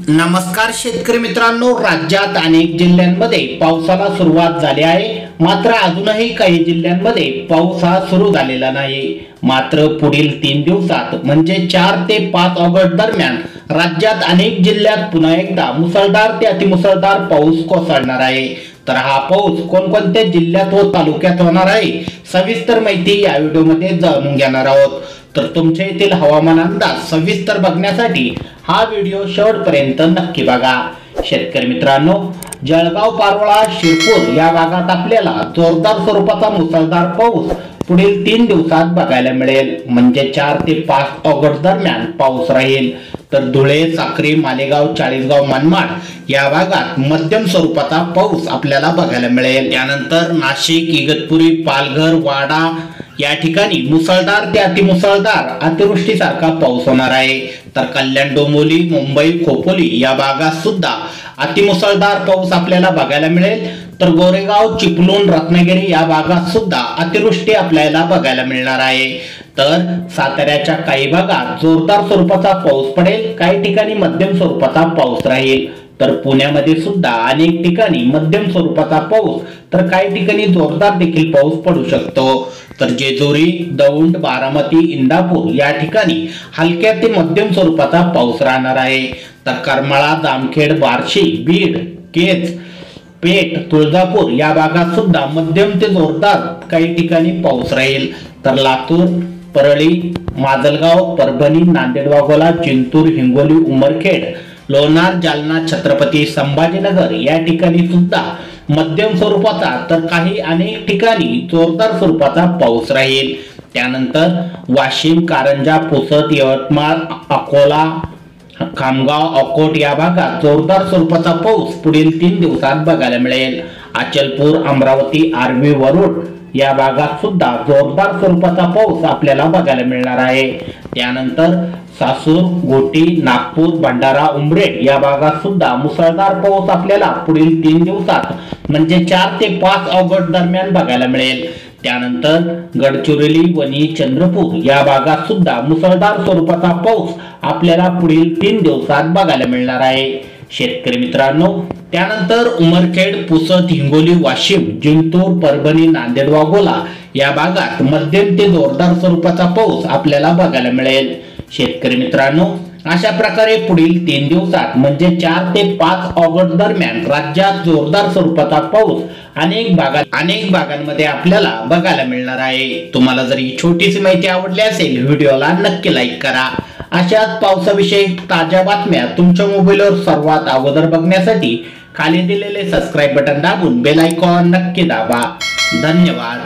नमस्कार शेतकरी मित्रांनो, राज्यात अनेक जिल्ह्यांमध्ये पावसाला सुरुवात झाली आहे. मात्र अजूनही काही जिल्ह्यांमध्ये पाऊस हा सुरू झालेला नाही. मात्र पुढील 3 दिवसात म्हणजे 4 ते 5 ऑगस्ट दरम्यान राज्यात अनेक जिल्ह्यात पुन्हा एकदा मुसळधार ते अतिमुसळधार पाऊस कोसळणार आहे. तर हा पाऊस कोणकोणत्या जिल्ह्यात व तालुक्यात होणार आहे, सविस्तर माहिती या व्हिडिओमध्ये जाणून घेणार आहोत. तर तुमच्या येथील हवामान अंदाज सविस्तर बघण्यासाठी हा व्हिडिओ शेवटपर्यंत नक्की बघा. शेतकरी मित्रांनो, जळगाव, पारोळा, शिरपूर या भागात आपल्याला जोरदार स्वरूपाचा मुसळधार पाऊस पुढील 3 दिवसात बघायला मिळेल. म्हणजे 4 ते 5 ऑगस्ट दरम्यान पाऊस राहील. तर धुळे, साक्री, मालेगाव, चाळीसगाव, मनमाड या भागात मध्यम स्वरूपाचा पाऊस आपल्याला बघायला मिळेल. त्यानंतर नाशिक, इगतपुरी, पालघर, वाडा या ठिकाणी मुसळधार ते अतिमुसळधार अतिवृष्टीसारखा पाऊस होणार आहे. तर कल्याण, डोंबिवली, मुंबई, खोपोली या भागात सुद्धा अतिमुसळधार पाऊस आपल्याला बघायला मिळेल. तर गोरेगाव, चिपळूण, रत्नागिरी या भागात सुद्धा अतिवृष्टी आपल्याला बघायला मिळणार आहे. तर साताऱ्याच्या काही भागात जोरदार स्वरूपाचा पाऊस पडेल, काही ठिकाणी मध्यम स्वरूपाचा पाऊस राहील. तर पुण्यामध्ये सुद्धा अनेक ठिकाणी मध्यम स्वरूपाचा पाऊस तर काही ठिकाणी जोरदार देखील पाऊस पडू शकतो. तर जेजुरी, दौंड, बारामती, इंदापूर या ठिकाणी हलक्या ते मध्यम स्वरूपाचा पाऊस राहणार आहे. तर करमाळा, जामखेड, बार्शी, बीड, केज, पेठ, तुळजापूर या भागात सुद्धा मध्यम ते जोरदार काही ठिकाणी पाऊस राहील. तर लातूर, परळी, माजलगाव, परभणी, नांदेड, वाघोला, जिंतूर, हिंगोली, उमरखेड, लोणार, जालना, छत्रपती संभाजीनगर या ठिकाणी सुद्धा मध्यम स्वरूपाचा तर काही अनेक ठिकाणी जोरदार स्वरूपाचा पाऊस राहील. त्यानंतर वाशिम, कारंजा, पुसद, यवतमाळ, अकोला, खामगाव, अकोट या भागात जोरदार स्वरूपाचा पाऊस पुढील 3 दिवसात बघायला मिळेल. अचलपूर, अमरावती, आर्वी, वरुड या भागात सुद्धा जोरदार स्वरूपाचा पाऊस आपल्याला बघायला मिळणार आहे. त्यानंतर सासूर, घोटी, नागपूर, भंडारा, उमरेड या भागात सुद्धा मुसळधार पाऊस आपल्याला पुढील 3 दिवसात म्हणजे 4 ते 5 ऑगस्ट दरम्यान बघायला मिळेल. त्यानंतर गडचिरोली, वणी, चंद्रपूर या भागात सुद्धा मुसळधार स्वरूपाचा पाऊस आपल्याला पुढील 3 दिवसात बघायला मिळणार आहे. शेतकरी मित्रांनो, त्यानंतर उमरखेड, पुसद, हिंगोली, वाशिम, जिंतूर, परभणी, नांदेड, वाघोला या भागात मध्यम ते जोरदार स्वरूपाचा पाऊस आपल्याला बघायला मिळेल. शेतकरी मित्रांनो, अशा प्रकारे पुढील 3 दिवसात म्हणजे 4 ते 5 ऑगस्ट दरम्यान राज्यात जोरदार स्वरूपाचा पाऊस अनेक भागांमध्ये आपल्याला बघायला मिळणार आहे. तुम्हाला जर ही छोटीशी माहिती आवडली असेल, व्हिडिओला नक्की लाईक करा. अशाच पावसाविषयी ताज्या बातम्या तुमच्या मोबाईलवर सर्वात अगोदर बघण्यासाठी खाली दिलेले सबस्क्राईब बटन दाबून बेल आयकॉन नक्की दाबा. धन्यवाद.